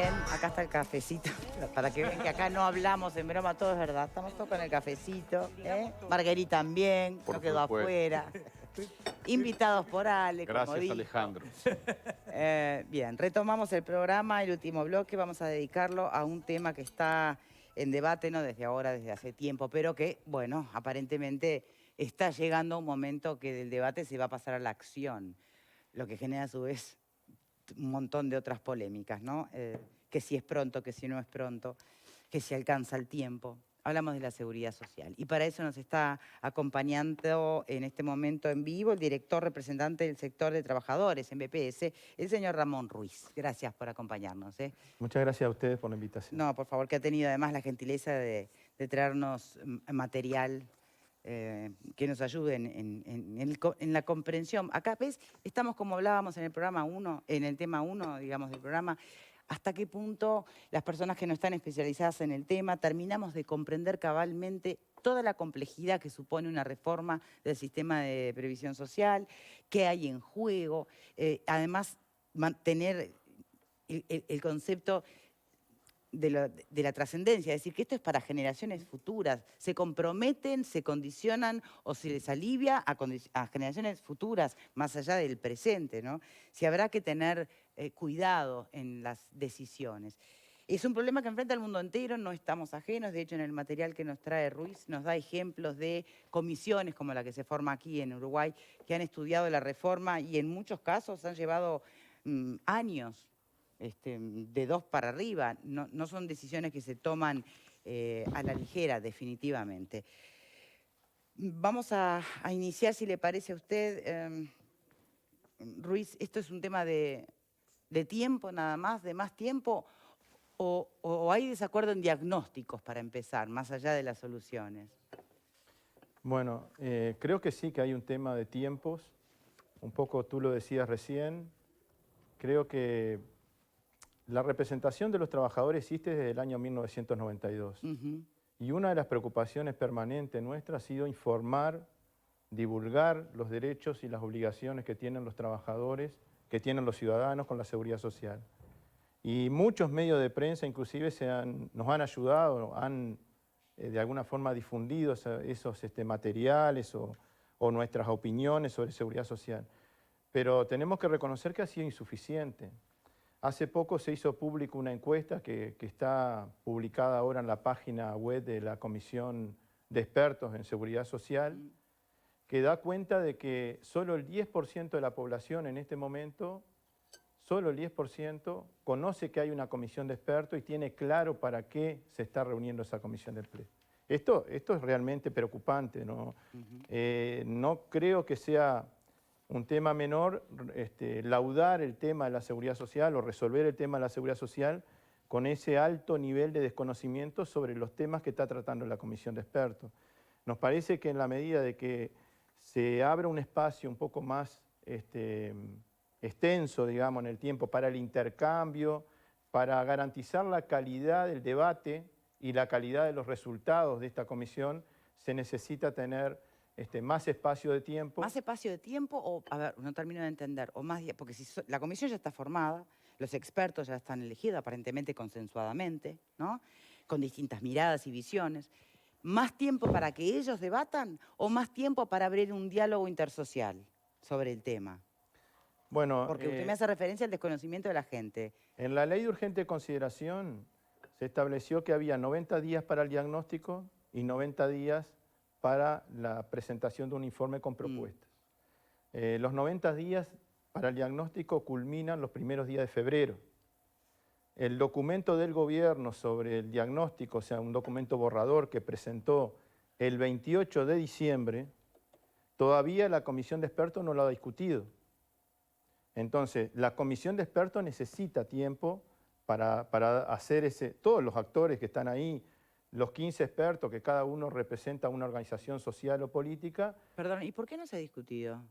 bien, acá está el cafecito, para que vean que acá no hablamos en broma, todo es verdad. Estamos todos con el cafecito, ¿eh? Marguerita también, Por no quedó supuesto. afuera. Invitados por Ale, como Gracias, dijo. Alejandro. Bien, retomamos el programa, el último bloque, vamos a dedicarlo a un tema que está en debate, no desde ahora, desde hace tiempo, pero que, bueno, aparentemente está llegando un momento que del debate se va a pasar a la acción, lo que genera a su vez un montón de otras polémicas, ¿no? Que si es pronto, que si no es pronto, que si alcanza el tiempo. Hablamos de la seguridad social. Y para eso nos está acompañando en este momento en vivo el director representante del sector de trabajadores en BPS, el señor Ramón Ruiz. Gracias por acompañarnos. Muchas gracias a ustedes por la invitación. No, por favor, que ha tenido además la gentileza de traernos material que nos ayude en la comprensión. Acá, ¿ves? Estamos como hablábamos en el programa 1, en el tema 1, digamos, del programa, hasta qué punto las personas que no están especializadas en el tema terminamos de comprender cabalmente toda la complejidad que supone una reforma del sistema de previsión social, qué hay en juego, además mantener el concepto de la trascendencia, es decir, que esto es para generaciones futuras, se comprometen, se condicionan o se les alivia a generaciones futuras, más allá del presente, ¿no? Si habrá que tener cuidado en las decisiones. Es un problema que enfrenta el mundo entero, no estamos ajenos, de hecho en el material que nos trae Ruiz nos da ejemplos de comisiones como la que se forma aquí en Uruguay, que han estudiado la reforma y en muchos casos han llevado años. De 2 para arriba, no son decisiones que se toman a la ligera, definitivamente. Vamos a iniciar, si le parece a usted, Ruiz, ¿esto es un tema de tiempo nada más, de más tiempo, o hay desacuerdo en diagnósticos para empezar, más allá de las soluciones? Bueno, creo que sí que hay un tema de tiempos, un poco tú lo decías recién, creo que la representación de los trabajadores existe desde el año 1992 y una de las preocupaciones permanentes nuestras ha sido informar, divulgar los derechos y las obligaciones que tienen los trabajadores, que tienen los ciudadanos con la seguridad social. Y muchos medios de prensa inclusive nos han ayudado, han de alguna forma difundido esos materiales o nuestras opiniones sobre seguridad social. Pero tenemos que reconocer que ha sido insuficiente. Hace poco se hizo público una encuesta que está publicada ahora en la página web de la Comisión de Expertos en Seguridad Social, que da cuenta de que solo el 10% de la población en este momento, solo el 10% conoce que hay una comisión de expertos y tiene claro para qué se está reuniendo esa comisión de expertos. Esto es realmente preocupante, ¿no? No creo que sea un tema menor laudar el tema de la seguridad social o resolver el tema de la seguridad social con ese alto nivel de desconocimiento sobre los temas que está tratando la comisión de expertos. Nos parece que en la medida de que se abra un espacio un poco más extenso, digamos, en el tiempo para el intercambio, para garantizar la calidad del debate y la calidad de los resultados de esta comisión, se necesita tener más espacio de tiempo. ¿Más espacio de tiempo o, a ver, no termino de entender, o más, porque si la comisión ya está formada, los expertos ya están elegidos aparentemente consensuadamente, ¿no? Con distintas miradas y visiones. ¿Más tiempo para que ellos debatan o más tiempo para abrir un diálogo intersocial sobre el tema? Bueno, porque usted me hace referencia al desconocimiento de la gente. En la ley de urgente consideración se estableció que había 90 días para el diagnóstico y 90 días para la presentación de un informe con propuestas. Los 90 días para el diagnóstico culminan los primeros días de febrero. El documento del gobierno sobre el diagnóstico, o sea, un documento borrador que presentó el 28 de diciembre, todavía la comisión de expertos no lo ha discutido. Entonces, la comisión de expertos necesita tiempo para hacer todos los actores que están ahí, los 15 expertos que cada uno representa una organización social o política. Perdón, ¿y por qué no se ha discutido?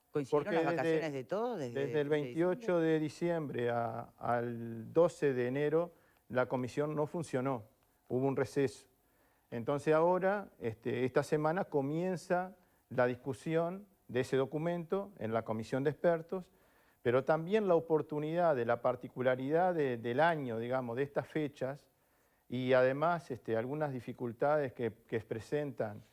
¿Coincidieron las vacaciones de todos? Desde el 28 de diciembre al 12 de enero, la comisión no funcionó, hubo un receso. Entonces ahora, esta semana comienza la discusión de ese documento en la comisión de expertos, pero también la oportunidad de la particularidad del año, digamos, de estas fechas, y además algunas dificultades que presentan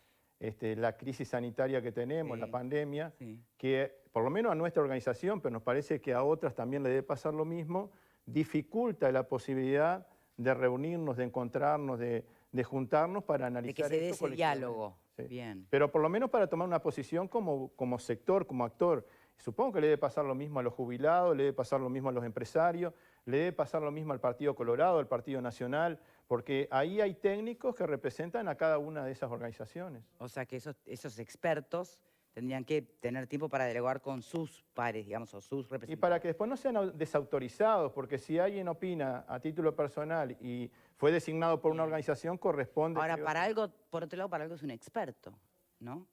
la crisis sanitaria que tenemos, la Sí, pandemia, sí. que por lo menos a nuestra organización, pero nos parece que a otras también le debe pasar lo mismo, dificulta la posibilidad de reunirnos, de encontrarnos, de juntarnos para De que analizar se dé esto ese colectivamente. diálogo. Sí. Bien. Pero por lo menos para tomar una posición como sector, como actor. Supongo que le debe pasar lo mismo a los jubilados, le debe pasar lo mismo a los empresarios, le debe pasar lo mismo al Partido Colorado, al Partido Nacional, porque ahí hay técnicos que representan a cada una de esas organizaciones. O sea que esos expertos tendrían que tener tiempo para dialogar con sus pares, digamos, o sus Y representantes. para que después no sean desautorizados, porque si alguien opina a título personal y fue designado por una Bien. organización, corresponde... Ahora, creo para que- algo, por otro lado, para algo es un experto, ¿no?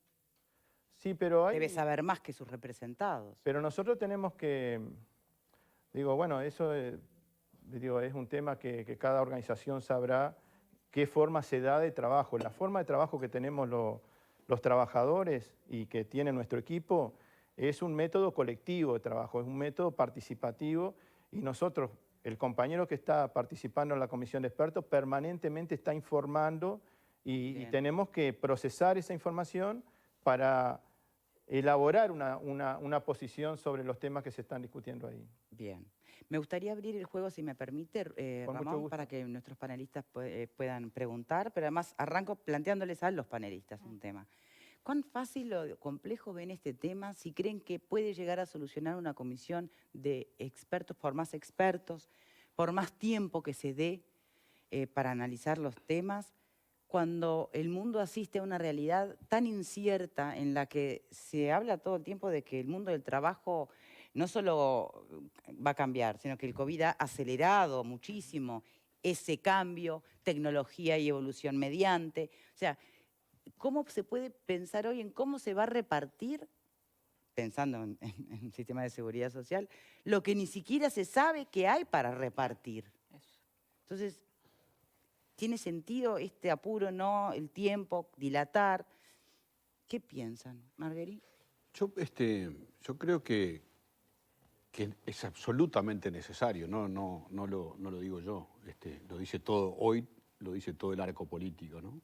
Sí, pero Debe hay... saber más que sus representados. Pero nosotros tenemos que... Digo, bueno, eso digo, es un tema que cada organización sabrá qué forma se da de trabajo. La forma de trabajo que tenemos los trabajadores y que tiene nuestro equipo es un método colectivo de trabajo, es un método participativo y nosotros, el compañero que está participando en la comisión de expertos, permanentemente está informando y Bien. tenemos que procesar esa información para elaborar una posición sobre los temas que se están discutiendo ahí. Bien. Me gustaría abrir el juego, si me permite, Con mucho Ramón, gusto. para que nuestros panelistas puedan preguntar, pero además arranco planteándoles a los panelistas un tema. ¿Cuán fácil o complejo ven este tema si creen que puede llegar a solucionar una comisión de expertos, por más tiempo que se dé para analizar los temas, cuando el mundo asiste a una realidad tan incierta en la que se habla todo el tiempo de que el mundo del trabajo no solo va a cambiar, sino que el COVID ha acelerado muchísimo ese cambio, tecnología y evolución mediante? O sea, ¿cómo se puede pensar hoy en cómo se va a repartir, pensando en un sistema de seguridad social, lo que ni siquiera se sabe que hay para repartir? Entonces, ¿tiene sentido este apuro, no? El tiempo, dilatar. ¿Qué piensan, Marguerite? Yo creo que es absolutamente necesario, no lo digo yo, lo dice todo hoy, lo dice todo el arco político, ¿no?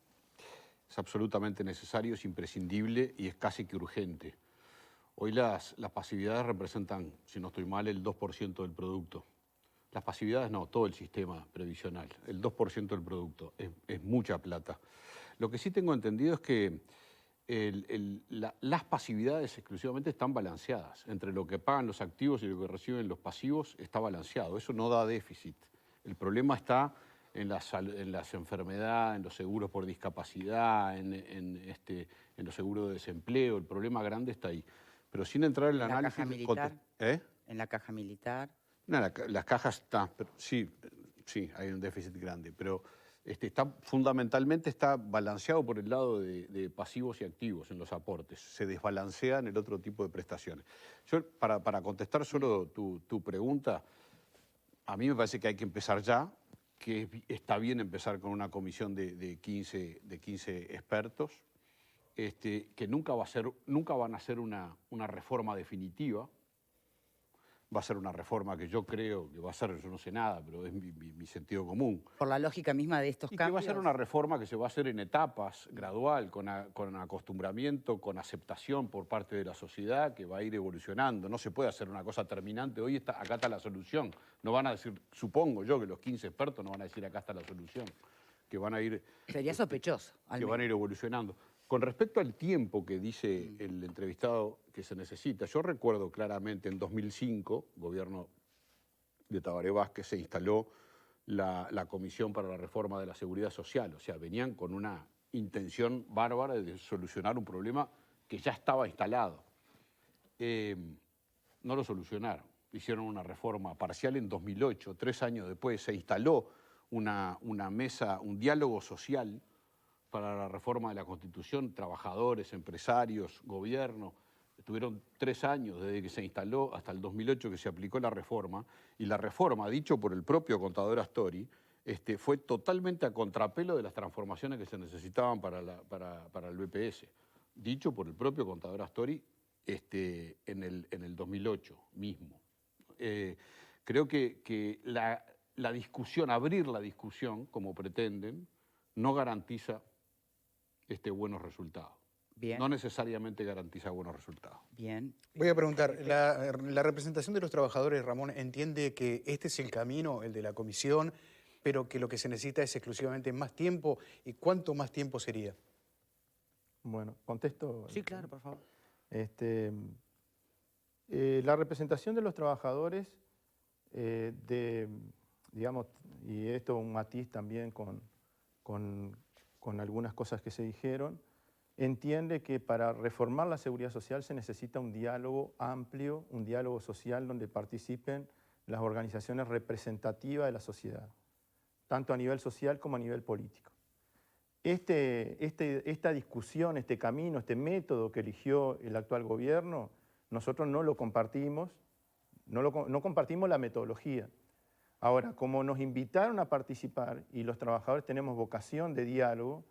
Es absolutamente necesario, es imprescindible y es casi que urgente. Hoy las pasividades representan, si no estoy mal, el 2% del producto. Las pasividades no, todo el sistema previsional, el 2% del producto, es mucha plata. Lo que sí tengo entendido es que las pasividades exclusivamente están balanceadas. Entre lo que pagan los activos y lo que reciben los pasivos está balanceado. Eso no da déficit. El problema está en las enfermedades, en los seguros por discapacidad, en los seguros de desempleo. El problema grande está ahí. Pero sin entrar en el ¿En la análisis... caja militar? ¿Eh? ¿En la caja militar? No, las cajas están, sí, hay un déficit grande, pero fundamentalmente está balanceado por el lado de pasivos y activos en los aportes. Se desbalancea en el otro tipo de prestaciones. Yo, para contestar solo tu pregunta, a mí me parece que hay que empezar ya, que está bien empezar con una comisión de 15 expertos, que nunca van a ser una reforma definitiva. Va a ser una reforma que yo creo que va a ser, yo no sé nada, pero es mi sentido común. Por la lógica misma de estos Y que cambios. va a ser una reforma que se va a hacer en etapas, gradual, con acostumbramiento, con aceptación por parte de la sociedad, que va a ir evolucionando. No se puede hacer una cosa terminante. Hoy acá está la solución. No van a decir, supongo yo, que los 15 expertos no van a decir acá está la solución. Que van a ir... Sería sospechoso. Que van a ir evolucionando. Con respecto al tiempo que dice el entrevistado que se necesita, yo recuerdo claramente en 2005, gobierno de Tabaré Vázquez, se instaló la Comisión para la Reforma de la Seguridad Social. O sea, venían con una intención bárbara de solucionar un problema que ya estaba instalado. No lo solucionaron. Hicieron una reforma parcial en 2008. 3 años después se instaló una mesa, un diálogo social para la reforma de la Constitución, trabajadores, empresarios, gobierno. Estuvieron 3 años desde que se instaló hasta el 2008 que se aplicó la reforma, y la reforma, dicho por el propio contador Astori, fue totalmente a contrapelo de las transformaciones que se necesitaban para el BPS. Dicho por el propio contador Astori en el 2008 mismo. Creo que la discusión, abrir la discusión, como pretenden, no garantiza buenos resultados. Bien. No necesariamente garantiza buenos resultados. Bien. Voy a preguntar, la representación de los trabajadores, Ramón, entiende que este es el camino, el de la comisión, pero que lo que se necesita es exclusivamente más tiempo. ¿Y cuánto más tiempo sería? Bueno, contesto. Sí, claro, por favor. La representación de los trabajadores, digamos, y esto un matiz también con algunas cosas que se dijeron, entiende que para reformar la seguridad social se necesita un diálogo amplio, un diálogo social donde participen las organizaciones representativas de la sociedad, tanto a nivel social como a nivel político. Esta discusión, este camino, este método que eligió el actual gobierno, nosotros no lo compartimos, no compartimos la metodología. Ahora, como nos invitaron a participar y los trabajadores tenemos vocación de diálogo,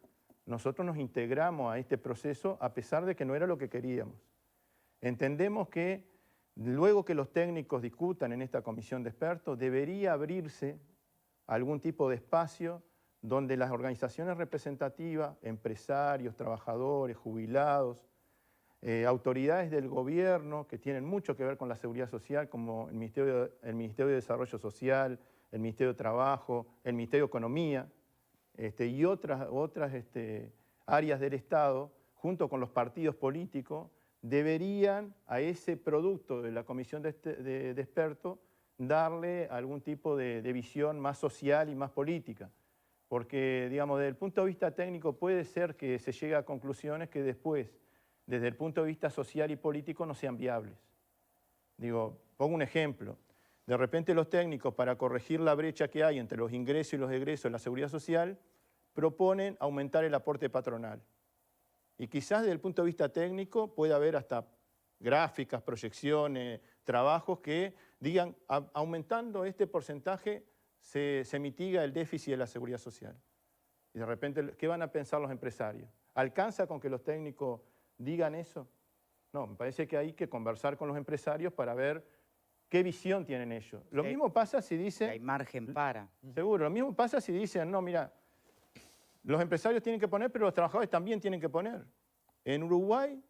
nosotros nos integramos a este proceso a pesar de que no era lo que queríamos. Entendemos que luego que los técnicos discutan en esta comisión de expertos, debería abrirse algún tipo de espacio donde las organizaciones representativas, empresarios, trabajadores, jubilados, autoridades del gobierno que tienen mucho que ver con la seguridad social, como el Ministerio de Desarrollo Social, el Ministerio de Trabajo, el Ministerio de Economía, y otras áreas del Estado, junto con los partidos políticos, deberían a ese producto de la comisión de expertos darle algún tipo de visión más social y más política. Porque, digamos, desde el punto de vista técnico puede ser que se llegue a conclusiones que después, desde el punto de vista social y político, no sean viables. Digo, pongo un ejemplo. De repente los técnicos, para corregir la brecha que hay entre los ingresos y los egresos de la seguridad social, proponen aumentar el aporte patronal. Y quizás desde el punto de vista técnico puede haber hasta gráficas, proyecciones, trabajos que digan, aumentando este porcentaje se mitiga el déficit de la seguridad social. Y de repente, ¿qué van a pensar los empresarios? ¿Alcanza con que los técnicos digan eso? No, me parece que hay que conversar con los empresarios para ver qué visión tienen ellos. Lo mismo pasa si dicen... Hay margen para. Seguro, lo mismo pasa si dicen, no, mira, los empresarios tienen que poner, pero los trabajadores también tienen que poner. En Uruguay,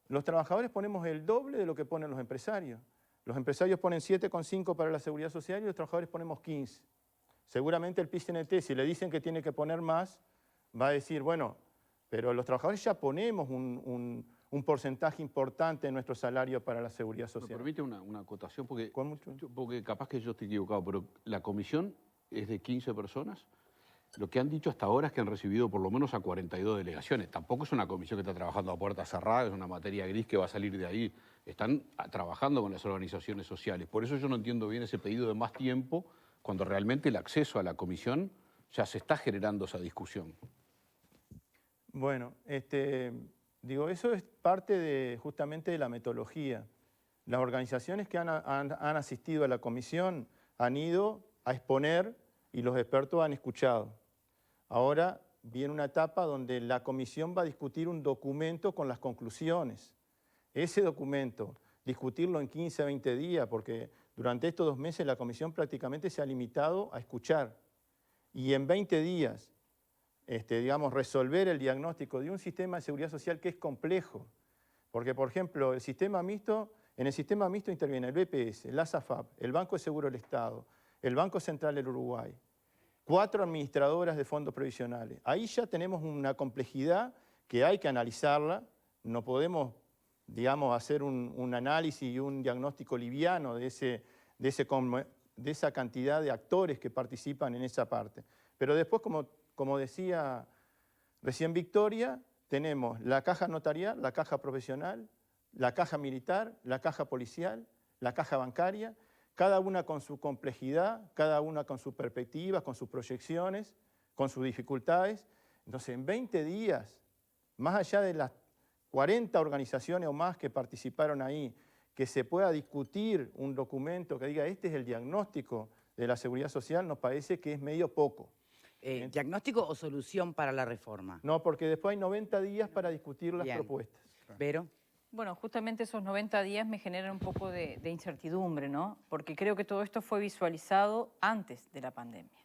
los trabajadores ponemos el doble de lo que ponen los empresarios. Los empresarios ponen 7,5 para la seguridad social y los trabajadores ponemos 15. Seguramente el PIT-CNT, si le dicen que tiene que poner más, va a decir, bueno, pero los trabajadores ya ponemos un porcentaje importante en nuestro salario para la seguridad social. ¿Me permite una acotación? Porque, Con mucho. porque capaz que yo estoy equivocado, pero la comisión es de 15 personas. Lo que han dicho hasta ahora es que han recibido por lo menos a 42 delegaciones. Tampoco es una comisión que está trabajando a puertas cerradas, es una materia gris que va a salir de ahí. Están trabajando con las organizaciones sociales. Por eso yo no entiendo bien ese pedido de más tiempo, cuando realmente el acceso a la comisión ya se está generando esa discusión. Bueno, digo, eso es parte justamente de la metodología. Las organizaciones que han asistido a la comisión han ido a exponer y los expertos han escuchado. Ahora viene una etapa donde la comisión va a discutir un documento con las conclusiones. Ese documento, discutirlo en 15 a 20 días, porque durante estos 2 meses la comisión prácticamente se ha limitado a escuchar. Y en 20 días, digamos, resolver el diagnóstico de un sistema de seguridad social que es complejo. Porque, por ejemplo, en el sistema mixto interviene el BPS, la SAFAP, el Banco de Seguro del Estado, el Banco Central del Uruguay, 4 administradoras de fondos previsionales. Ahí ya tenemos una complejidad que hay que analizarla. No podemos, digamos, hacer un análisis y un diagnóstico liviano de esa cantidad de actores que participan en esa parte. Pero después, como decía recién Victoria, tenemos la caja notarial, la caja profesional, la caja militar, la caja policial, la caja bancaria, cada una con su complejidad, cada una con sus perspectivas, con sus proyecciones, con sus dificultades. Entonces, en 20 días, más allá de las 40 organizaciones o más que participaron ahí, que se pueda discutir un documento que diga este es el diagnóstico de la seguridad social, nos parece que es medio poco. ¿Diagnóstico o solución para la reforma? No, porque después hay 90 días para discutir las Bien. propuestas. ¿Pero? Bueno, justamente esos 90 días me generan un poco de incertidumbre, ¿no? Porque creo que todo esto fue visualizado antes de la pandemia,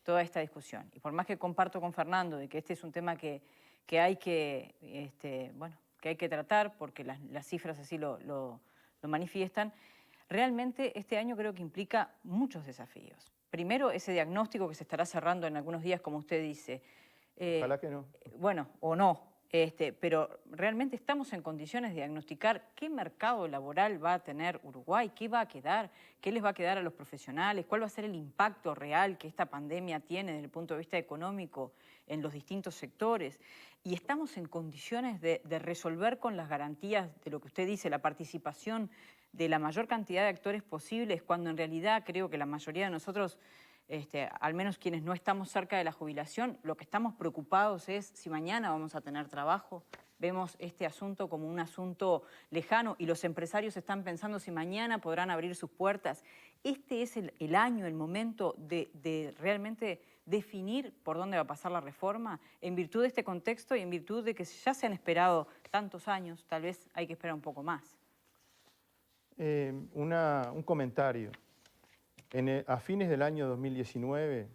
toda esta discusión. Y por más que comparto con Fernando de que este es un tema que hay que, bueno, que hay que tratar, porque las cifras así lo manifiestan, realmente este año creo que implica muchos desafíos. Primero, ese diagnóstico que se estará cerrando en algunos días, como usted dice. Ojalá que no. Bueno, o no. Pero realmente estamos en condiciones de diagnosticar qué mercado laboral va a tener Uruguay, qué va a quedar, qué les va a quedar a los profesionales, cuál va a ser el impacto real que esta pandemia tiene desde el punto de vista económico en los distintos sectores. Y estamos en condiciones de resolver con las garantías de lo que usted dice, la participación de la mayor cantidad de actores posibles, cuando en realidad creo que la mayoría de nosotros, al menos quienes no estamos cerca de la jubilación, lo que estamos preocupados es si mañana vamos a tener trabajo. Vemos este asunto como un asunto lejano y los empresarios están pensando si mañana podrán abrir sus puertas. Este es el año, el momento de realmente definir por dónde va a pasar la reforma en virtud de este contexto y en virtud de que ya se han esperado tantos años, tal vez hay que esperar un poco más. Un comentario. A fines del año 2019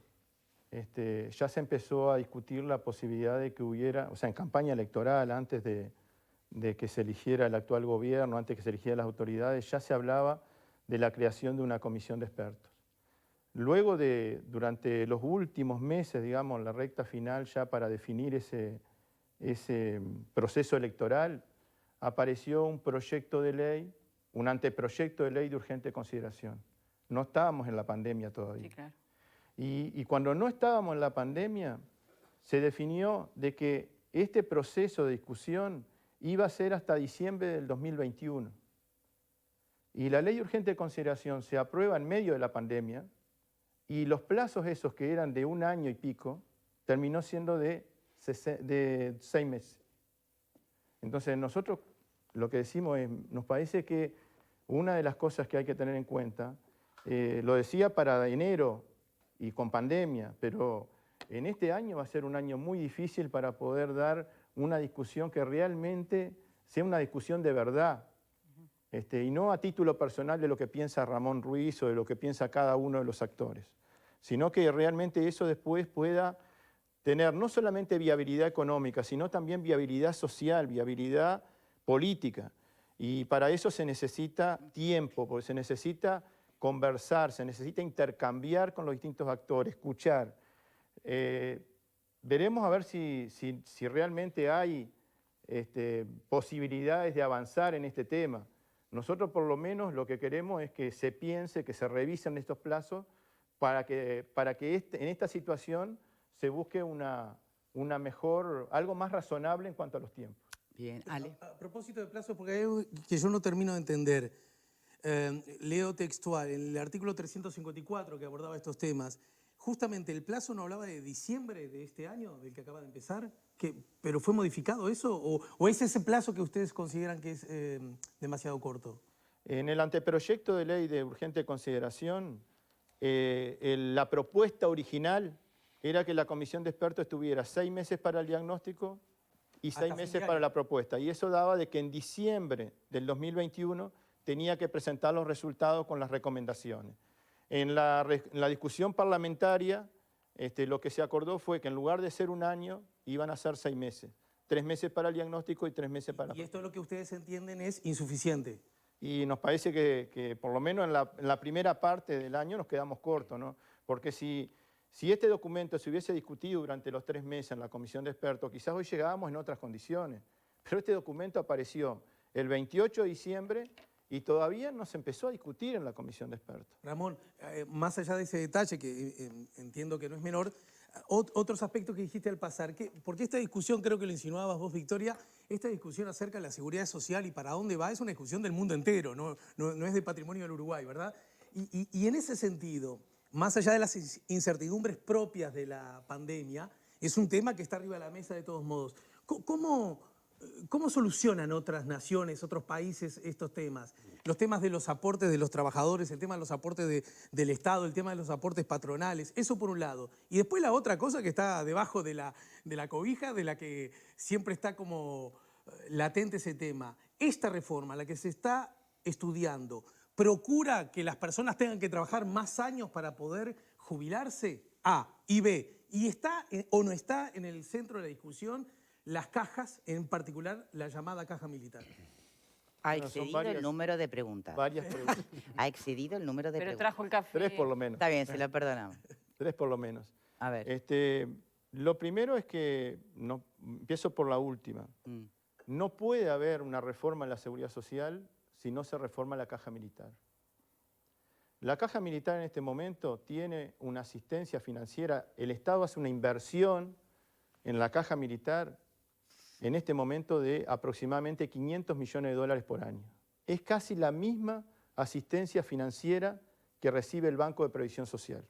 ya se empezó a discutir la posibilidad de que hubiera, o sea, en campaña electoral, antes de que se eligiera el actual gobierno, antes de que se eligieran las autoridades, ya se hablaba de la creación de una comisión de expertos. Luego durante los últimos meses, digamos, la recta final ya para definir ese proceso electoral, apareció un proyecto de ley, un anteproyecto de ley de urgente consideración. No estábamos en la pandemia todavía. Sí, claro. Y cuando no estábamos en la pandemia, se definió de que este proceso de discusión iba a ser hasta diciembre del 2021. Y la ley de urgente consideración se aprueba en medio de la pandemia y los plazos esos que eran de 1 año y pico, terminó siendo de 6 meses. Entonces nosotros lo que decimos es, nos parece que una de las cosas que hay que tener en cuenta, lo decía para enero y con pandemia, pero en este año va a ser un año muy difícil para poder dar una discusión que realmente sea una discusión de verdad, y no a título personal de lo que piensa Ramón Ruiz o de lo que piensa cada uno de los actores, sino que realmente eso después pueda tener no solamente viabilidad económica, sino también viabilidad social, viabilidad política. Y para eso se necesita tiempo, porque se necesita conversar, se necesita intercambiar con los distintos actores, escuchar. Veremos a ver si realmente hay posibilidades de avanzar en este tema. Nosotros por lo menos lo que queremos es que se piense, que se revisen estos plazos para que en esta situación se busque algo más razonable en cuanto a los tiempos. Bien, Ale. A propósito de plazos, porque hay algo que yo no termino de entender. Leo textual, en el artículo 354 que abordaba estos temas, justamente el plazo no hablaba de diciembre de este año, del que acaba de empezar, ¿pero fue modificado eso? ¿O es ese plazo que ustedes consideran que es demasiado corto? En el anteproyecto de ley de urgente consideración, la propuesta original era que la comisión de expertos estuviera 6 meses para el diagnóstico y 6 meses para la propuesta. Y eso daba de que en diciembre del 2021 tenía que presentar los resultados con las recomendaciones. En la discusión parlamentaria, lo que se acordó fue que en lugar de ser 1 año, iban a ser 6 meses. 3 meses para el diagnóstico y 3 meses para la propuesta. ¿Y esto lo que ustedes entienden es insuficiente? Y nos parece que por lo menos en la primera parte del año nos quedamos cortos, ¿no? Porque si este documento se hubiese discutido durante los 3 meses en la comisión de expertos, quizás hoy llegábamos en otras condiciones. Pero este documento apareció el 28 de diciembre y todavía no se empezó a discutir en la comisión de expertos. Ramón, más allá de ese detalle, que entiendo que no es menor, otros aspectos que dijiste al pasar, porque esta discusión, creo que lo insinuabas vos, Victoria, esta discusión acerca de la seguridad social y para dónde va, es una discusión del mundo entero, no es de patrimonio del Uruguay, ¿verdad? Y en ese sentido, más allá de las incertidumbres propias de la pandemia, es un tema que está arriba de la mesa de todos modos. ¿Cómo solucionan otras naciones, otros países estos temas? Los temas de los aportes de los trabajadores, el tema de los aportes del Estado, el tema de los aportes patronales, eso por un lado. Y después la otra cosa que está debajo de la cobija, de la que siempre está como latente ese tema, esta reforma, la que se está estudiando, procura que las personas tengan que trabajar más años para poder jubilarse? A. Y B. ¿Y está o no está en el centro de la discusión las cajas, en particular la llamada caja militar? Ha Bueno, son excedido el número de preguntas. Varias preguntas. Ha excedido el número de Pero preguntas. trajo el café. 3 por lo menos. Está bien, se lo perdonamos. 3 por lo menos. A ver. Lo primero es que, empiezo por la última, Mm. no puede haber una reforma en la seguridad social si no se reforma la caja militar. La caja militar en este momento tiene una asistencia financiera, el Estado hace una inversión en la caja militar en este momento de aproximadamente 500 millones de dólares por año. Es casi la misma asistencia financiera que recibe el Banco de Previsión Social.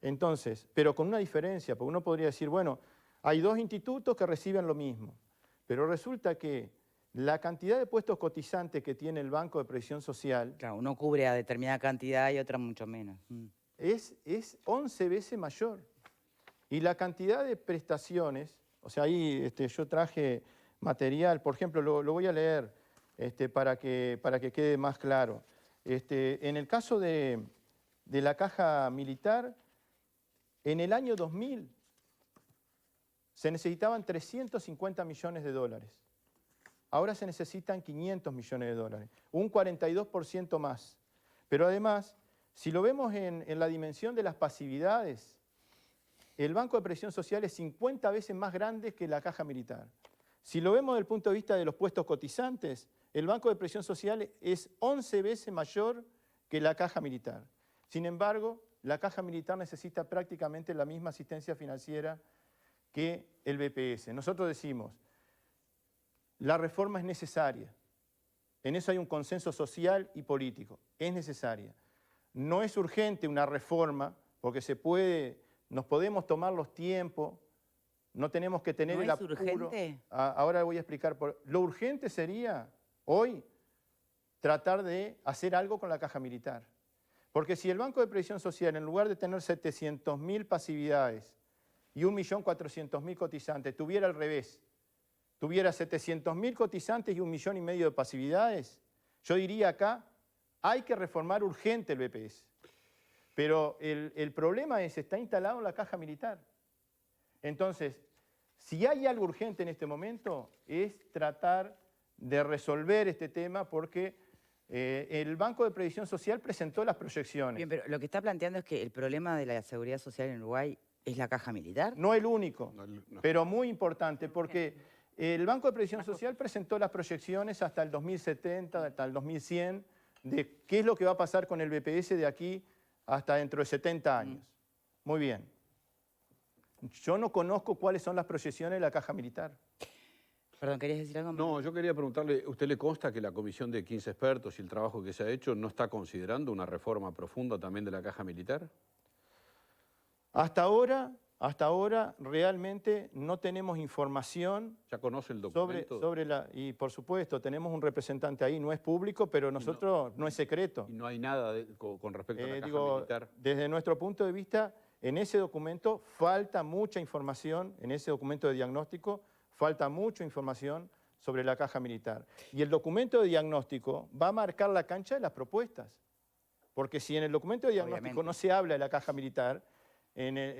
Entonces, pero con una diferencia, porque uno podría decir, bueno, hay 2 institutos que reciben lo mismo, pero resulta que la cantidad de puestos cotizantes que tiene el Banco de Previsión Social Claro, uno cubre a determinada cantidad y otra mucho menos. Mm. es 11 veces mayor. Y la cantidad de prestaciones, o sea, ahí yo traje material, por ejemplo, lo voy a leer para que quede más claro. En el caso de la caja militar, en el año 2000 se necesitaban 350 millones de dólares. Ahora se necesitan 500 millones de dólares, un 42% más. Pero además, si lo vemos en la dimensión de las pasividades, el Banco de Previsión Social es 50 veces más grande que la caja militar. Si lo vemos desde el punto de vista de los puestos cotizantes, el Banco de Previsión Social es 11 veces mayor que la caja militar. Sin embargo, la caja militar necesita prácticamente la misma asistencia financiera que el BPS. Nosotros decimos, la reforma es necesaria. En eso hay un consenso social y político. Es necesaria. No es urgente una reforma porque nos podemos tomar los tiempos, no tenemos que tener ¿No el es apuro. urgente? Ahora voy a explicar. Lo urgente sería hoy tratar de hacer algo con la caja militar. Porque si el Banco de Previsión Social, en lugar de tener 700.000 pasividades y 1.400.000 cotizantes, tuviera al revés, tuviera 700.000 cotizantes y 1,5 millones de pasividades, yo diría acá, hay que reformar urgente el BPS. Pero el problema está instalado en la caja militar. Entonces, si hay algo urgente en este momento, es tratar de resolver este tema porque el Banco de Previsión Social presentó las proyecciones. Bien, pero lo que está planteando es que el problema de la seguridad social en Uruguay es la caja militar. No el único, No. pero muy importante, porque el Banco de Previsión Social presentó las proyecciones hasta el 2070, hasta el 2100, de qué es lo que va a pasar con el BPS de aquí hasta dentro de 70 años. Muy bien. Yo no conozco cuáles son las proyecciones de la caja militar. Perdón, ¿querías decir algo? No, yo quería preguntarle, ¿usted le consta que la comisión de 15 expertos y el trabajo que se ha hecho no está considerando una reforma profunda también de la caja militar? Hasta ahora realmente no tenemos información ¿Ya conoce el documento? y por supuesto tenemos un representante ahí, no es público, pero nosotros no es secreto. Y no hay nada con respecto a la caja militar. Desde nuestro punto de vista, en ese documento falta mucha información, en ese documento de diagnóstico falta mucha información sobre la caja militar. Y el documento de diagnóstico va a marcar la cancha de las propuestas. Porque si en el documento de diagnóstico Obviamente no se habla de la caja militar,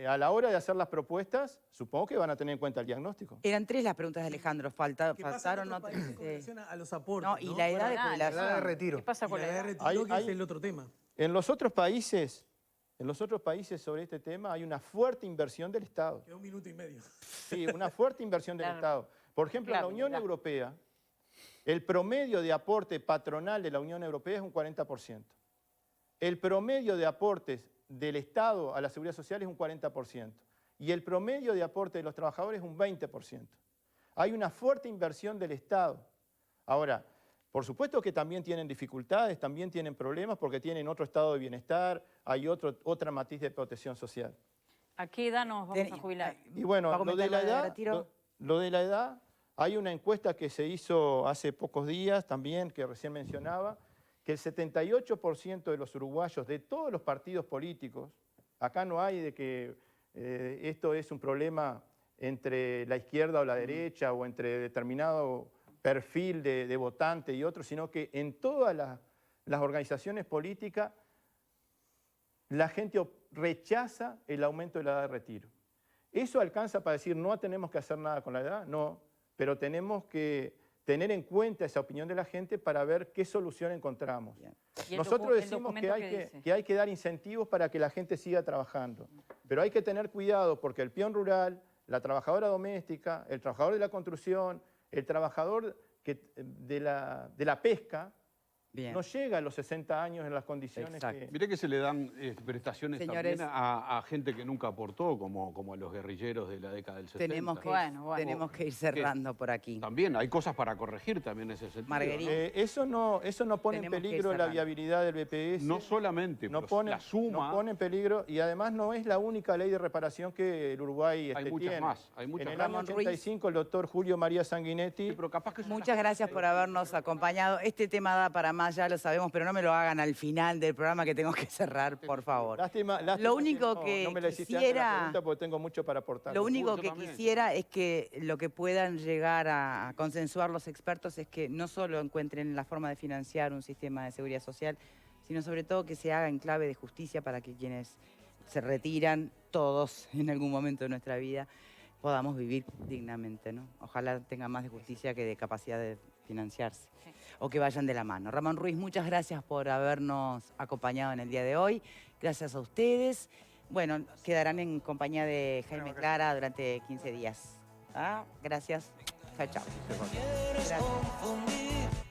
a la hora de hacer las propuestas, supongo que van a tener en cuenta el diagnóstico. Eran 3 las preguntas de Alejandro, ¿Qué pasa en faltaron otros otras. países con relación a los aportes? No, y la edad de Bueno, jubilación. La edad de retiro. ¿Qué pasa Y con la la de edad? retiro, que es Hay- el otro tema. En los otros países sobre este tema hay una fuerte inversión del Estado. Queda 1 minuto y medio. Sí, una fuerte inversión del Claro. Estado. Por ejemplo, en la Claro, Unión claro. Europea, el promedio de aporte patronal de la Unión Europea es un 40%. El promedio de aportes del Estado a la Seguridad Social es un 40%. Y el promedio de aporte de los trabajadores es un 20%. Hay una fuerte inversión del Estado. Ahora, por supuesto que también tienen dificultades, también tienen problemas porque tienen otro estado de bienestar, hay otra matiz de protección social. ¿A qué edad nos vamos a jubilar? Y bueno, ¿Va a lo de comentar la lo de edad, retiro? lo de la edad, hay una encuesta que se hizo hace pocos días también, que recién mencionaba, que el 78% de los uruguayos, de todos los partidos políticos, acá no hay de que esto es un problema entre la izquierda o la derecha o entre determinado perfil de votante y otros, sino que en todas las organizaciones políticas la gente rechaza el aumento de la edad de retiro. ¿Eso alcanza para decir no tenemos que hacer nada con la edad? No, pero tenemos que tener en cuenta esa opinión de la gente para ver qué solución encontramos. ¿Y el Nosotros decimos documento qué dice? que hay que dar incentivos para que la gente siga trabajando, pero hay que tener cuidado porque el peón rural, la trabajadora doméstica, el trabajador de la construcción, el trabajador de la pesca, Bien. no llega a los 60 años en las condiciones Exacto. que... Mirá que se le dan prestaciones Señores, también a gente que nunca aportó, como a los guerrilleros de la década del 70. Tenemos que ir cerrando por aquí. También hay cosas para corregir también en ese sentido. Marguerite. ¿no? Eso no pone en Tenemos que ir peligro la cerrando. viabilidad del BPS. No solamente, no pero pone, la suma... no pone en peligro y además no es la única ley de reparación que el Uruguay Hay muchas tiene. más, hay muchas en el más. año Ramón Ruiz. 85 el doctor Julio María Sanguinetti... Sí, pero capaz que Muchas gracias por habernos acompañado. Este tema da para más, ya lo sabemos, pero no me lo hagan al final del programa que tengo que cerrar, por favor. Lástima Lo único no, que no me la hiciste antes la quisiera- pregunta porque tengo mucho para aportar. Lo único Yo que también. quisiera es que lo que puedan llegar a consensuar los expertos es que no solo encuentren la forma de financiar un sistema de seguridad social, sino sobre todo que se haga en clave de justicia para que quienes se retiran, todos en algún momento de nuestra vida, podamos vivir dignamente, ¿no? Ojalá tenga más de justicia que de capacidad de financiarse, o que vayan de la mano. Ramón Ruiz, muchas gracias por habernos acompañado en el día de hoy. Gracias a ustedes. Bueno, quedarán en compañía de Jaime Clara durante 15 días. ¿Ah? Gracias. Chao, chao. Quieres Gracias. confundir